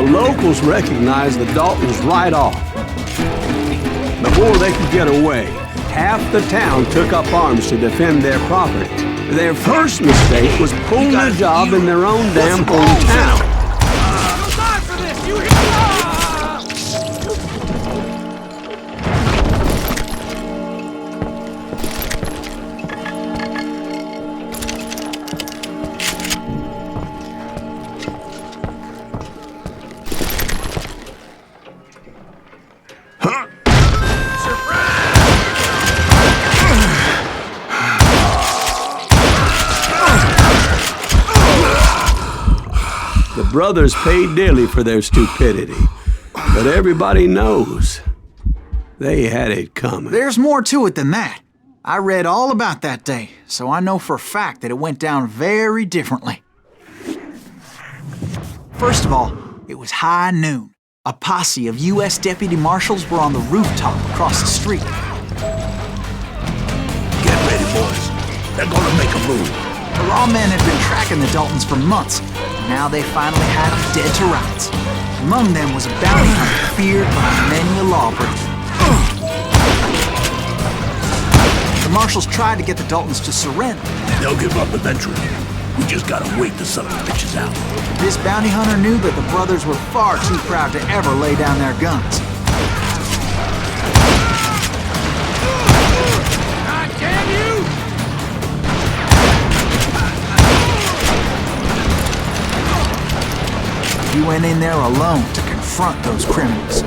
The locals recognized the Daltons right off. Before they could get away, half the town took up arms to defend their property. Their first mistake was pulling a job in their own damn hometown. The brothers paid dearly for their stupidity, but everybody knows they had it coming. There's more to it than that. I read all about that day, so I know for a fact that it went down very differently. First of all, it was high noon. A posse of U.S. deputy marshals were on the rooftop across the street. Get ready, boys. They're gonna make a move. The lawmen had been tracking the Daltons for months, and now they finally had them dead to rights. Among them was a bounty hunter feared by many a lawbreaker. The marshals tried to get the Daltons to surrender. They'll give up eventually. We just gotta wait the son of the bitches out. This bounty hunter knew that the brothers were far too proud to ever lay down their guns. God damn you! He went in there alone to confront those criminals.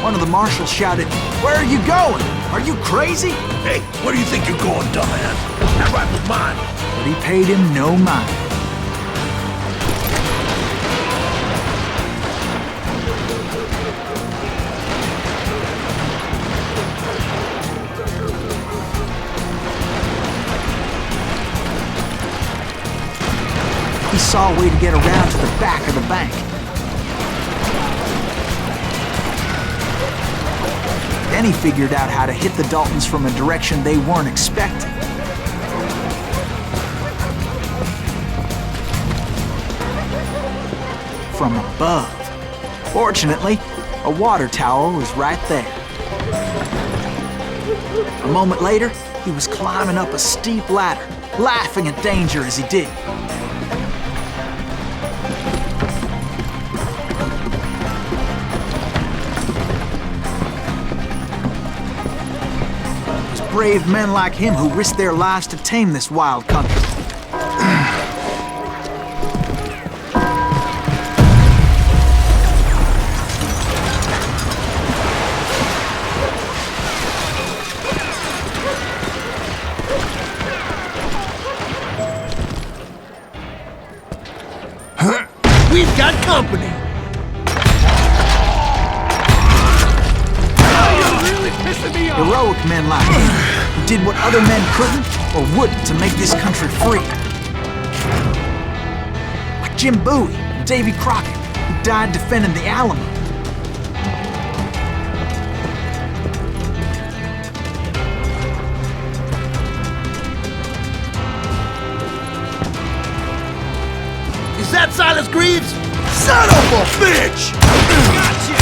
One of the marshals shouted, "Where are you going? Are you crazy?" Hey, where do you think you're going, dumbass? That rifle's mine. But he paid him no mind. He saw a way to get around to the back of the bank. Then he figured out how to hit the Daltons from a direction they weren't expecting. From above. Fortunately, a water tower was right there. A moment later, he was climbing up a steep ladder, laughing at danger as he did. Brave men like him who risked their lives to tame this wild country. We've got company. Heroic men like him, who did what other men couldn't or wouldn't to make this country free. Like Jim Bowie and Davy Crockett, who died defending the Alamo. Is that Silas Greaves? Son of a bitch! Gotcha!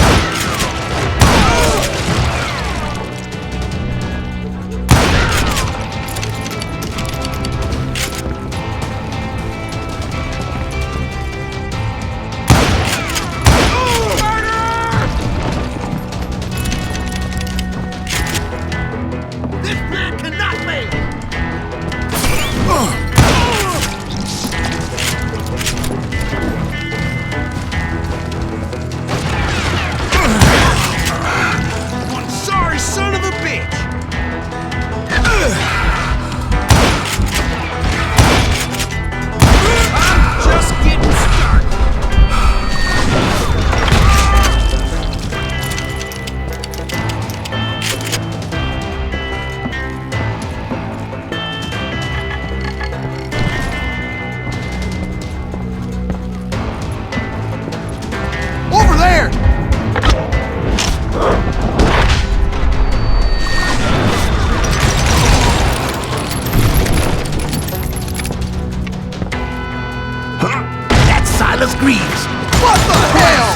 Silas Greaves! What the hell?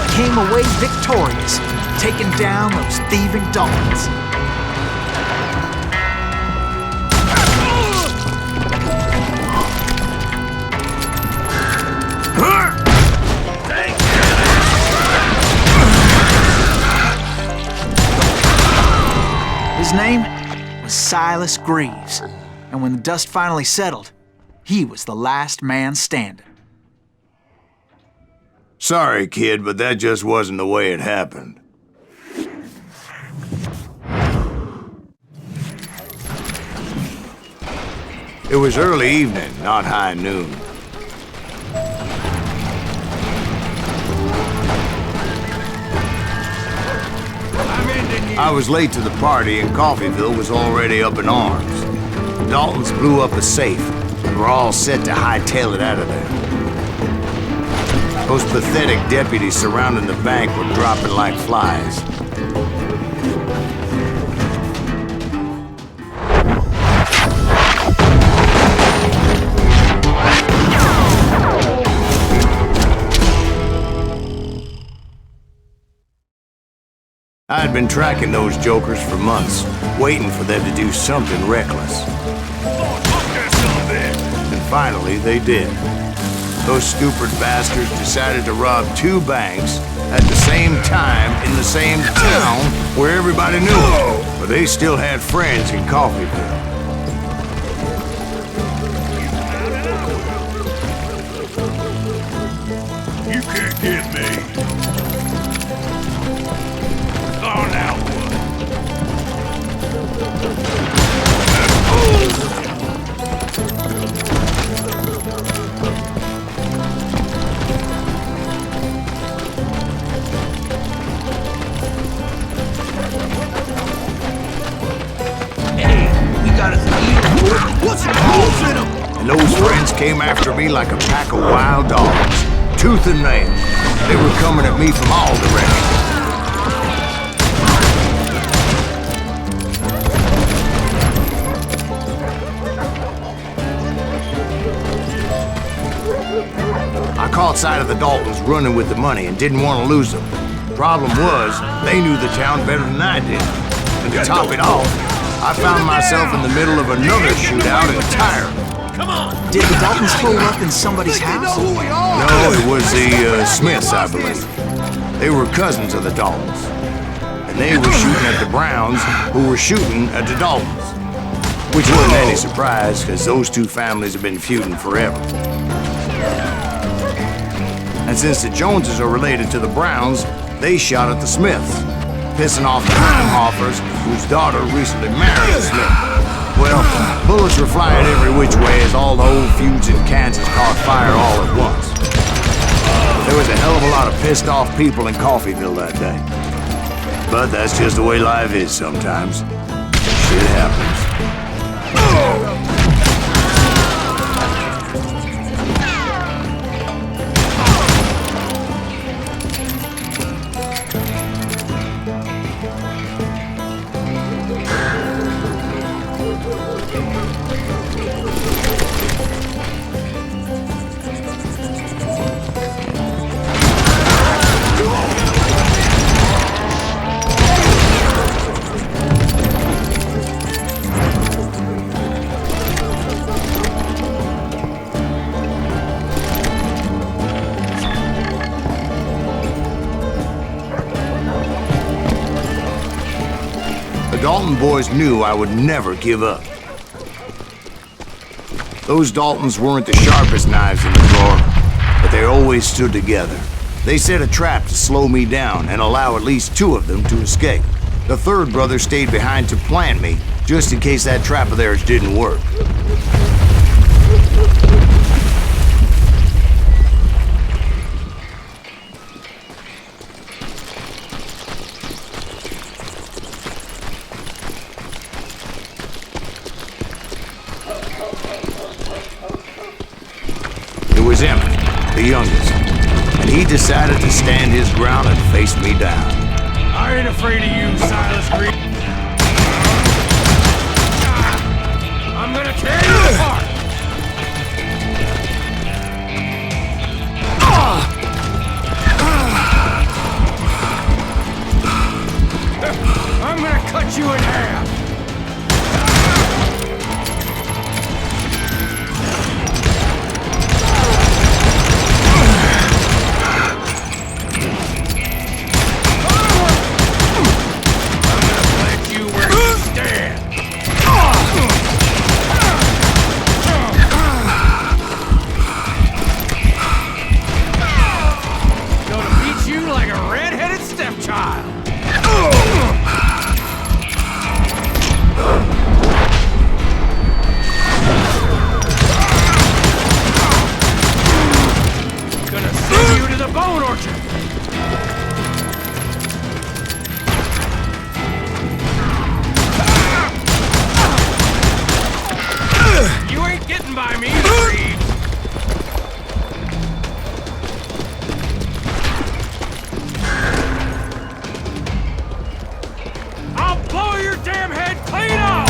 He came away victorious, taking down those thieving Daltons. His name was Silas Greaves, and when the dust finally settled, he was the last man standing. Sorry, kid, but that just wasn't the way it happened. It was early evening, not high noon. I was late to the party and Coffeyville was already up in arms. The Daltons blew up a safe and were all set to hightail it out of there. Those pathetic deputies surrounding the bank were dropping like flies. I had been tracking those jokers for months, waiting for them to do something reckless. And finally, they did. Those stupid bastards decided to rob 2 banks at the same time in the same town where everybody knew them. But they still had friends in Coffeyville. You can't get me. Oh, now what? Hey, we got us an eater. What's the rules in them? And those friends came after me like a pack of wild dogs, tooth and nail. They were coming at me from all directions. I caught sight of the Daltons running with the money and didn't want to lose them. Problem was, they knew the town better than I did. And to top it off, I found myself in the middle of another shootout entirely. Come on! Did the Daltons pull up in somebody's Think they know house? who we are? No, it was the Smiths, I believe. They were cousins of the Daltons. And they were shooting at the Browns, who were shooting at the Daltons. Which wasn't any surprise, because those 2 families have been feuding forever. And since the Joneses are related to the Browns, they shot at the Smiths, pissing off the Heimhoffers, whose daughter recently married a Smith. Well, bullets were flying every which way as all the old feuds in Kansas caught fire all at once. There was a hell of a lot of pissed off people in Coffeyville that day. But that's just the way life is sometimes. Shit happens. The Dalton boys knew I would never give up. Those Daltons weren't the sharpest knives in the drawer, but they always stood together. They set a trap to slow me down and allow at least 2 of them to escape. The 3rd brother stayed behind to plant me, just in case that trap of theirs didn't work. It was Emmett, the youngest, and he decided to stand his ground and face me down. I ain't afraid of you, Silas Greaves. I'm gonna tear you apart! bone orchard! You ain't getting by me, Reeves! I'll blow your damn head clean off!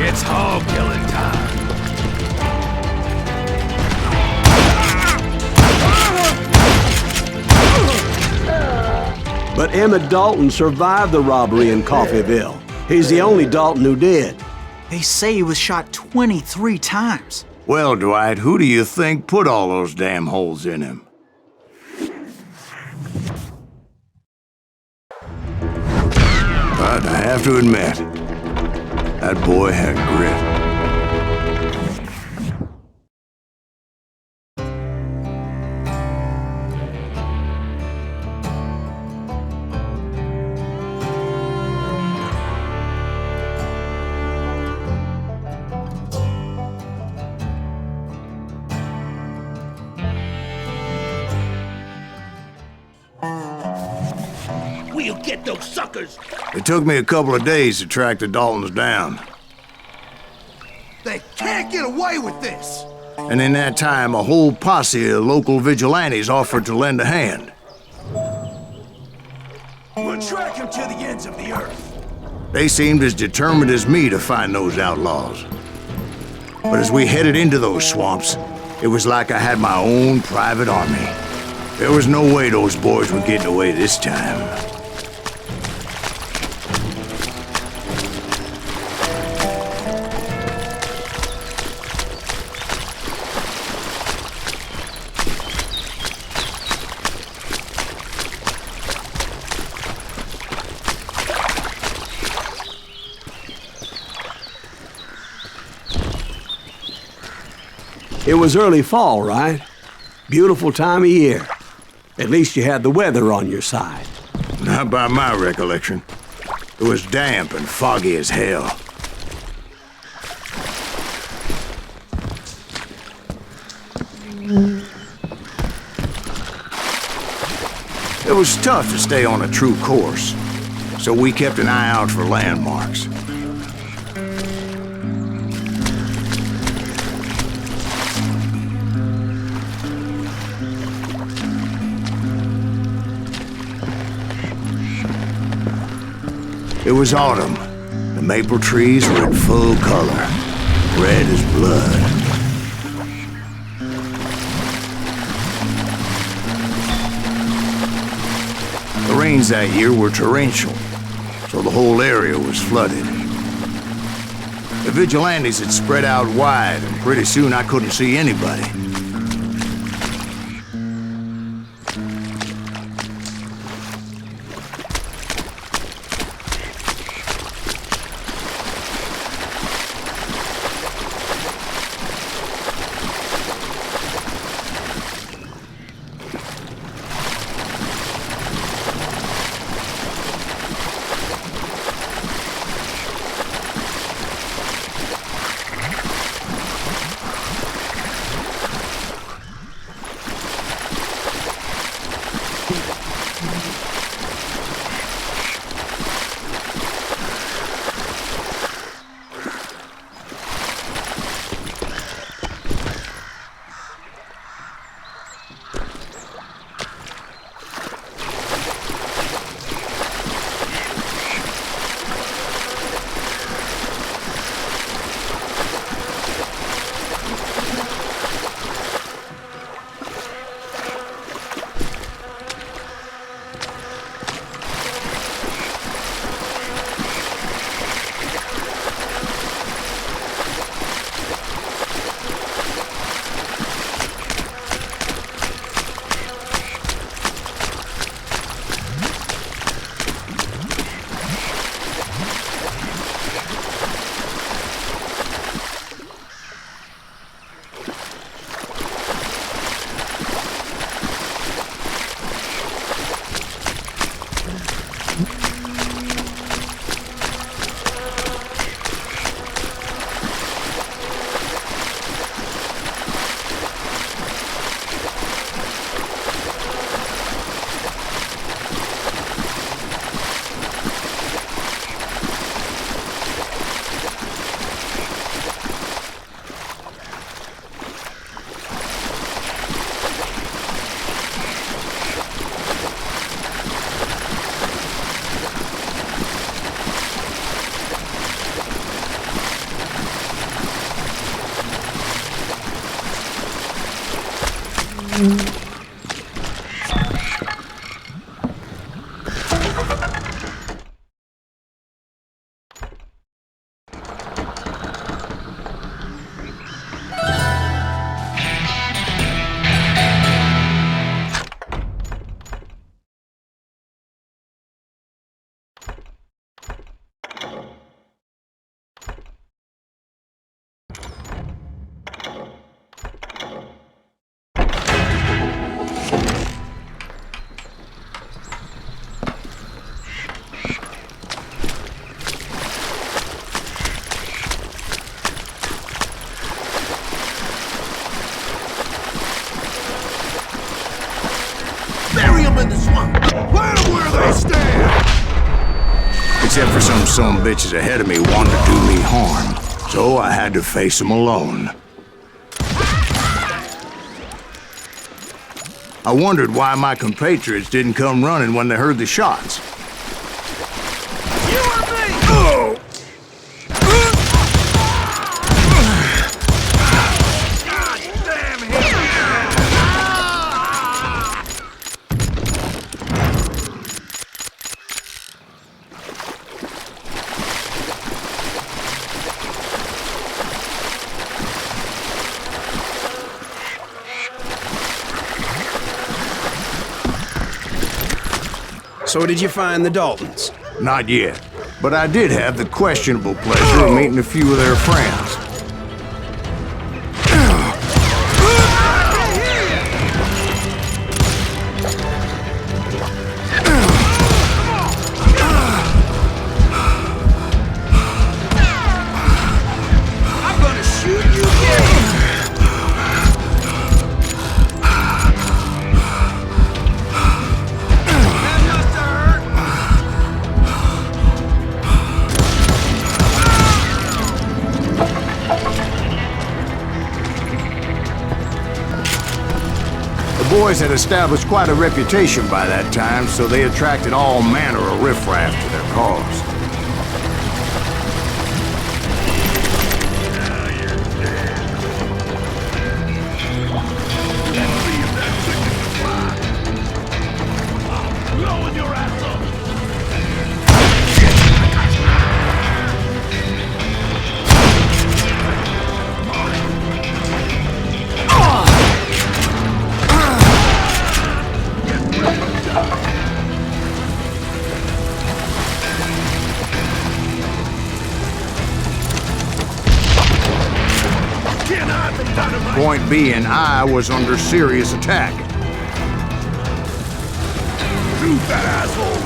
It's hog killing time. But Emmett Dalton survived the robbery in Coffeyville. He's the only Dalton who did. They say he was shot 23 times. Well, Dwight, who do you think put all those damn holes in him? But I have to admit, that boy had grit. We'll get those suckers! It took me a couple of days to track the Daltons down. They can't get away with this! And in that time, a whole posse of local vigilantes offered to lend a hand. We'll track him to the ends of the earth! They seemed as determined as me to find those outlaws. But as we headed into those swamps, it was like I had my own private army. There was no way those boys were getting away this time. It was early fall, right? Beautiful time of year. At least you had the weather on your side. Not by my recollection. It was damp and foggy as hell. It was tough to stay on a true course, so we kept an eye out for landmarks. It was autumn. The maple trees were in full color, red as blood. The rains that year were torrential, so the whole area was flooded. The vigilantes had spread out wide, and pretty soon I couldn't see anybody. Bury them in the swamp. Plant them where they stand. Except for some son bitches ahead of me wanting to do me harm. So I had to face them alone. I wondered why my compatriots didn't come running when they heard the shots. You and me! Oh! God damn him! So did you find the Daltons? Not yet. But I did have the questionable pleasure of meeting a few of their friends. I'm gonna shoot you dead! The boys had established quite a reputation by that time, so they attracted all manner of riffraff to their cause. Blowing your ass up! Can't hide from dynamite! Point being, I was under serious attack. Shoot that asshole!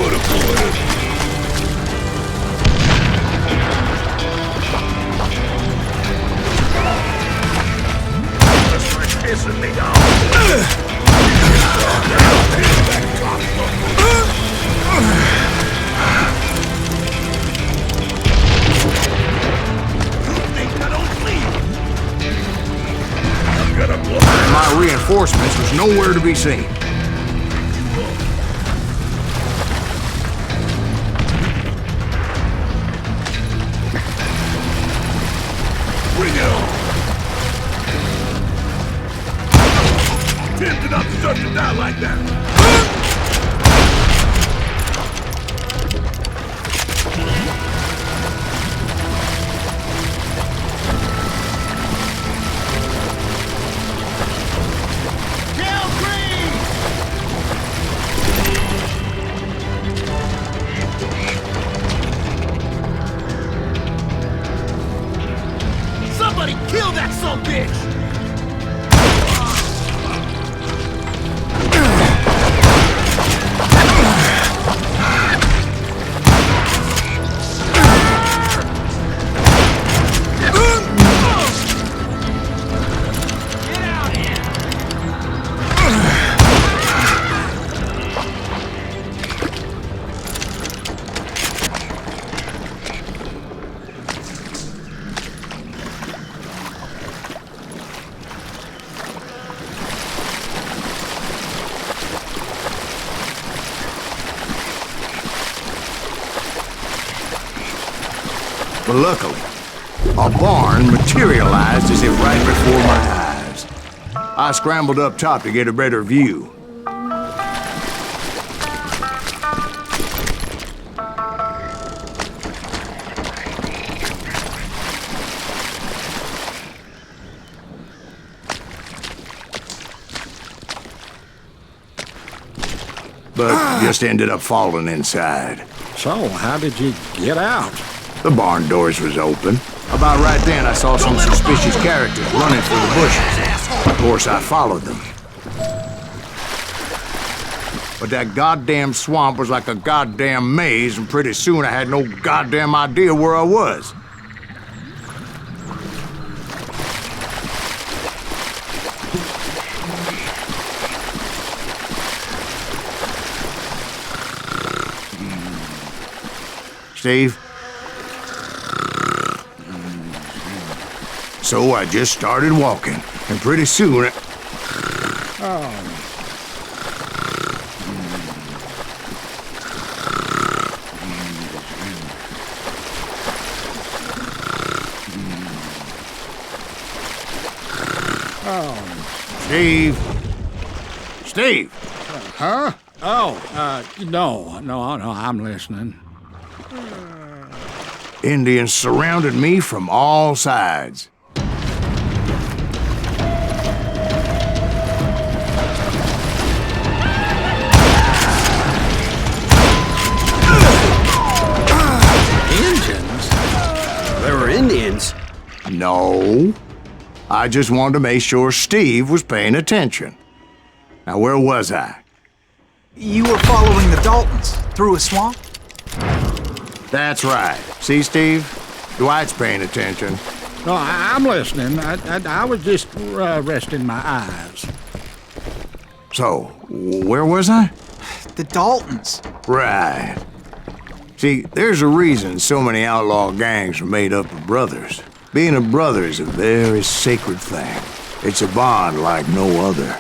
Put a bullet in. That's like pissing me off. I'm gonna blow. My reinforcements was nowhere to be seen. Bring it on! Tempted not to start to die like that. Kill Green! Somebody kill that sumbitch! But luckily, a barn materialized as if right before my eyes. I scrambled up top to get a better view. But just ended up falling inside. So, how did you get out? The barn doors was open. About right then, I saw some suspicious characters running through the bushes. Of course, I followed them. But that goddamn swamp was like a goddamn maze, and pretty soon I had no goddamn idea where I was. Steve? So I just started walking, and pretty soon Steve? Steve! Huh? No, I'm listening. Indians surrounded me from all sides. Indians? There were Indians? No. I just wanted to make sure Steve was paying attention. Now, where was I? You were following the Daltons through a swamp? That's right. See, Steve? Dwight's paying attention. No, I'm listening. I was just resting my eyes. So, where was I? The Daltons. Right. See, there's a reason so many outlaw gangs are made up of brothers. Being a brother is a very sacred thing. It's a bond like no other.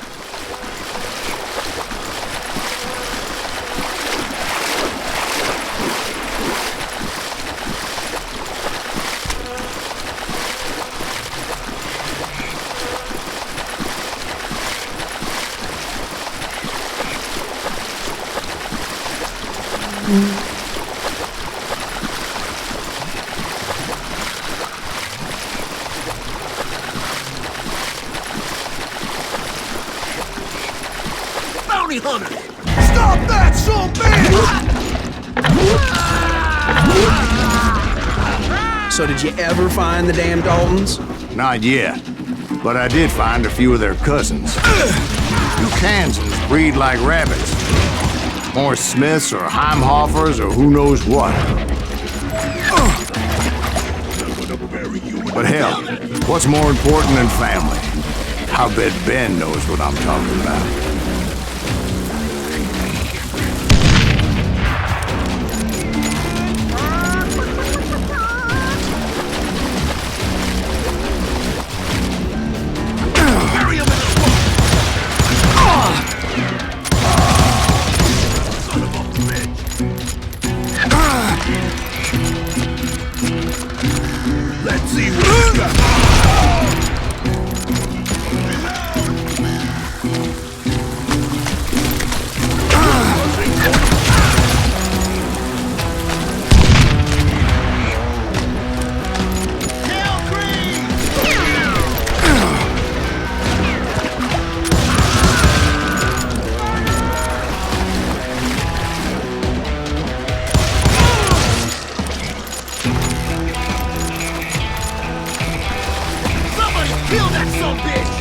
Bounty hunter! Stop that, son bitch! So did you ever find the damn Daltons? Not yet, but I did find a few of their cousins. You Kansans breed like rabbits. More Smiths or Heimhoffers or who knows what. But hell, what's more important than family? I bet Ben knows what I'm talking about. Let's see what you got. Kill that son bitch!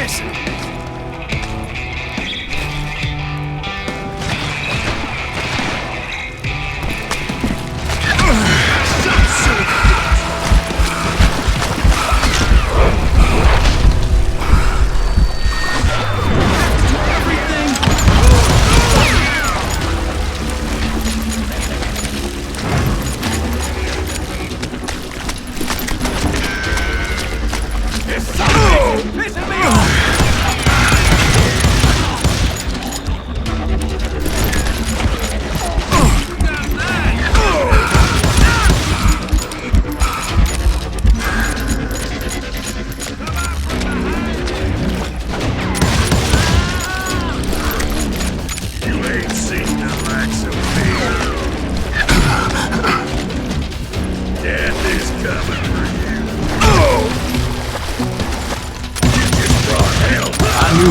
Listen.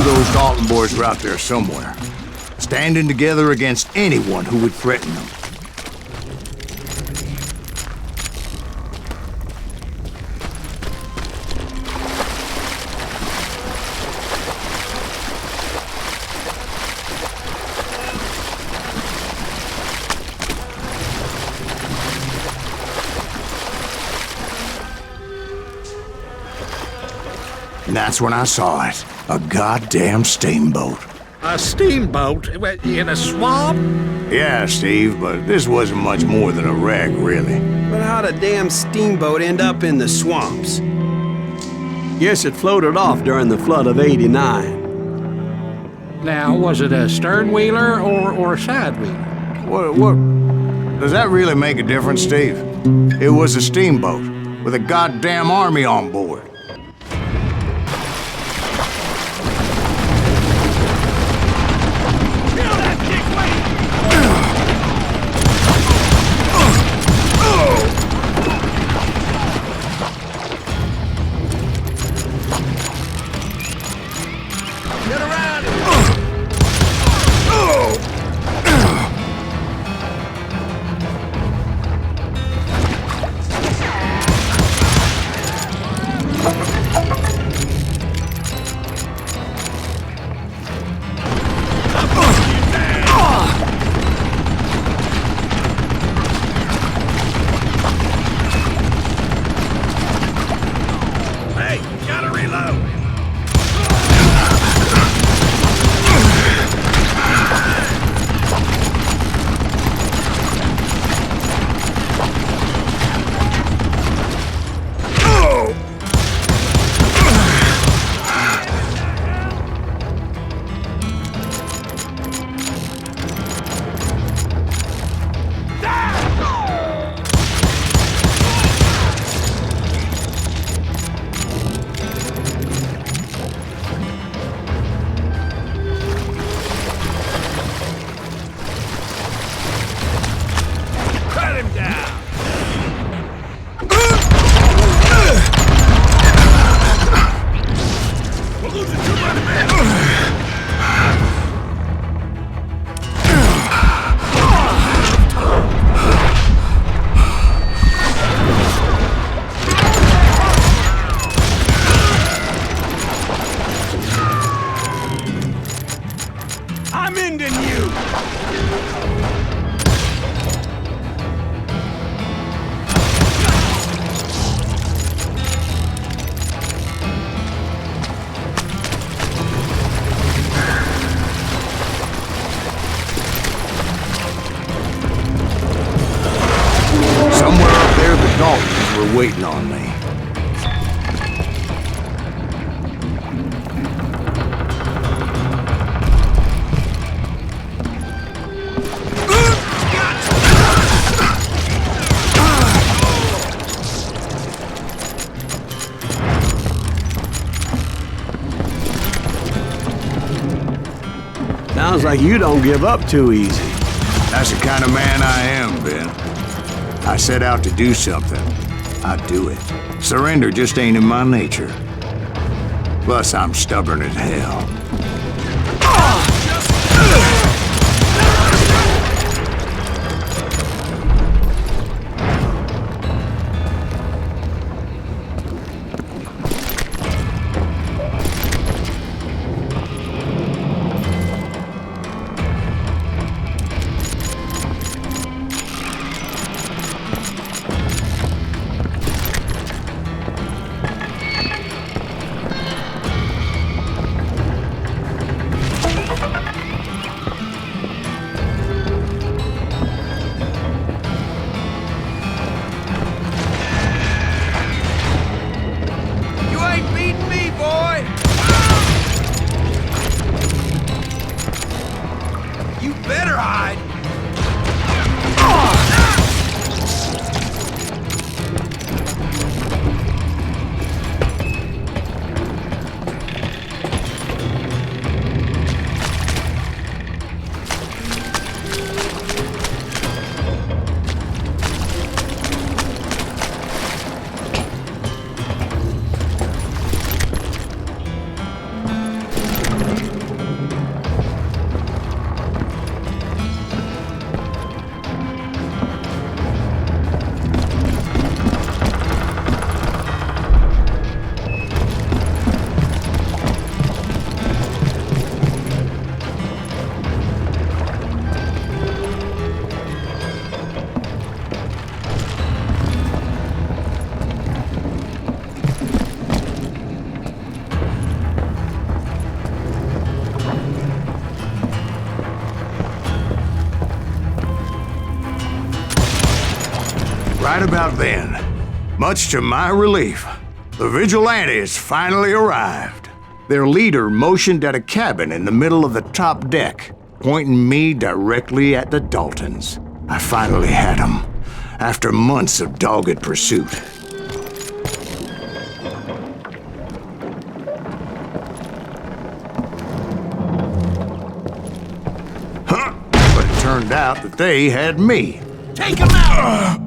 Those Dalton boys were out there somewhere, standing together against anyone who would threaten them. And that's when I saw it. A goddamn steamboat. A steamboat in a swamp? Yeah, Steve, but this wasn't much more than a wreck, really. But how'd a damn steamboat end up in the swamps? Guess it floated off during the flood of '89. Now, was it a stern-wheeler or a side-wheeler? What? Does that really make a difference, Steve? It was a steamboat with a goddamn army on board. Waiting on me. Sounds like you don't give up too easy. That's the kind of man I am, Ben. I set out to do something. I do it. Surrender just ain't in my nature. Plus, I'm stubborn as hell. Right about then, much to my relief, the vigilantes finally arrived. Their leader motioned at a cabin in the middle of the top deck, pointing me directly at the Daltons. I finally had them, after months of dogged pursuit. But it turned out that they had me. Take him out!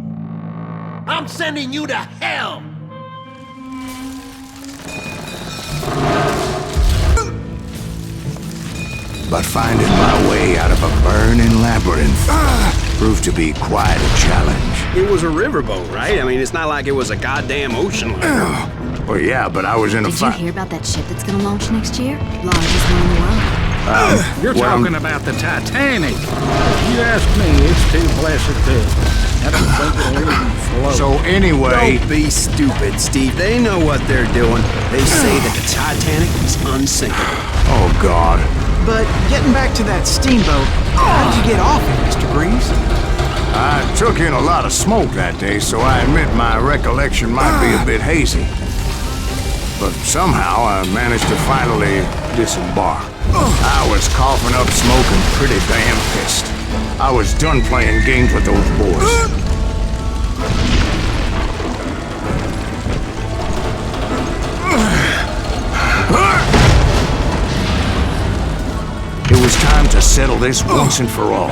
I'm sending you to hell! But finding my way out of a burning labyrinth proved to be quite a challenge. It was a riverboat, right? I mean, it's not like it was a goddamn ocean liner. Well, yeah, but I was in a Did you fight. hear about that ship that's gonna launch next year? Largest one in the world. You're well, talking about the Titanic. If you ask me, it's too blessed to. I don't think it'll even float. So anyway, Don't be stupid, Steve. They know what they're doing. They say that the Titanic is unsinkable. oh God. But getting back to that steamboat, how did you get off it, Mr. Greaves? I took in a lot of smoke that day, so I admit my recollection might be a bit hazy. But somehow I managed to finally disembark. I was coughing up smoke and pretty damn pissed. I was done playing games with those boys. It was time to settle this once and for all.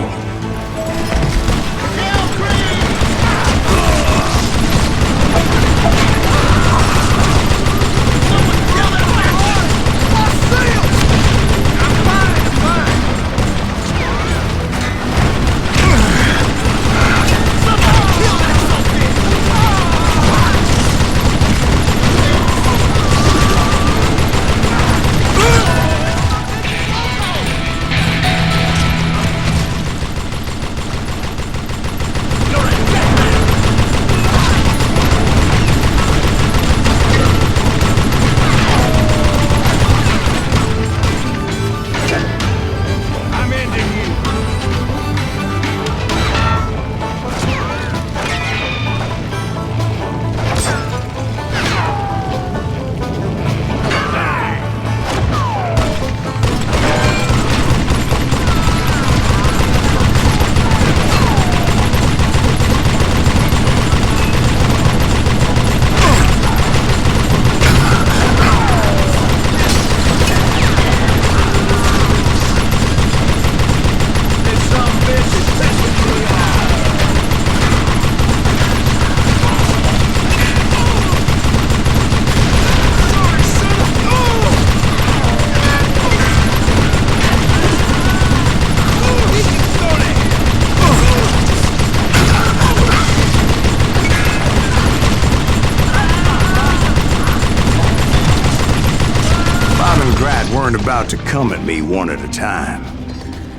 Weren't about to come at me one at a time.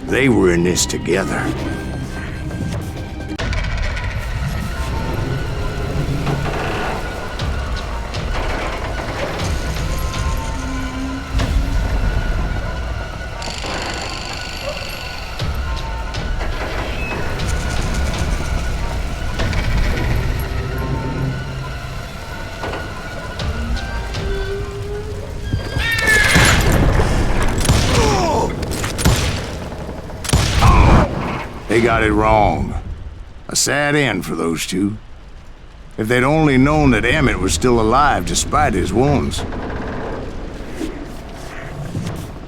They were in this together. They got it wrong. A sad end for those two. If they'd only known that Emmett was still alive despite his wounds.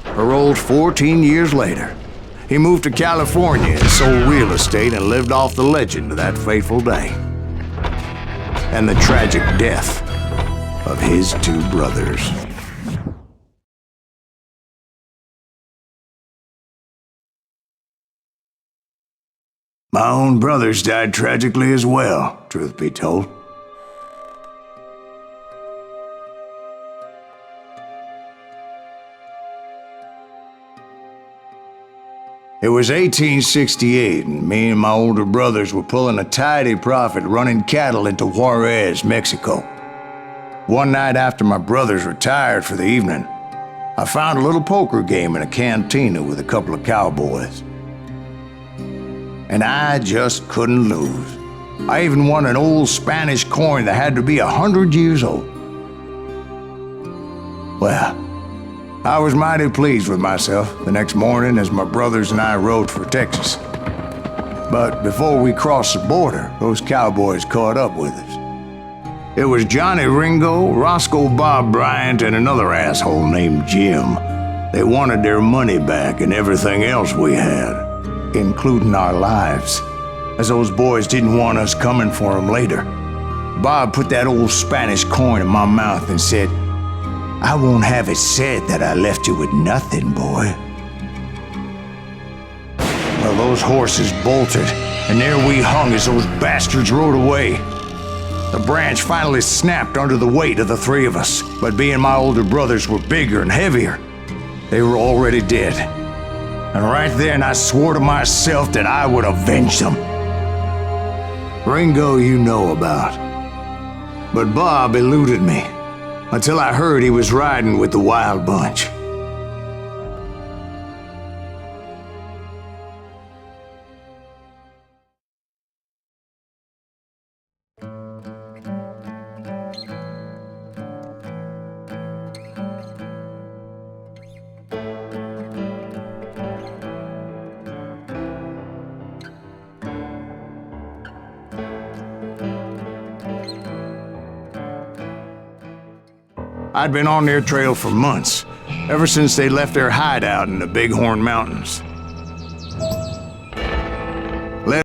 Paroled 14 years later, he moved to California and sold real estate and lived off the legend of that fateful day. And the tragic death of his two brothers. My own brothers died tragically as well, truth be told. It was 1868, and me and my older brothers were pulling a tidy profit running cattle into Juarez, Mexico. One night after my brothers retired for the evening, I found a little poker game in a cantina with a couple of cowboys. And I just couldn't lose. I even won an old Spanish coin that had to be 100 years old. Well, I was mighty pleased with myself the next morning as my brothers and I rode for Texas. But before we crossed the border, those cowboys caught up with us. It was Johnny Ringo, Roscoe Bob Bryant, and another asshole named Jim. They wanted their money back and everything else we had, including our lives, as those boys didn't want us coming for them later. Bob put that old Spanish coin in my mouth and said, "I won't have it said that I left you with nothing, boy." Well, those horses bolted, and there we hung as those bastards rode away. The branch finally snapped under the weight of the three of us, but being my older brothers were bigger and heavier, they were already dead. And right then I swore to myself that I would avenge them. Ringo you know about. But Bob eluded me, until I heard he was riding with the Wild Bunch. I'd been on their trail for months, ever since they left their hideout in the Bighorn Mountains.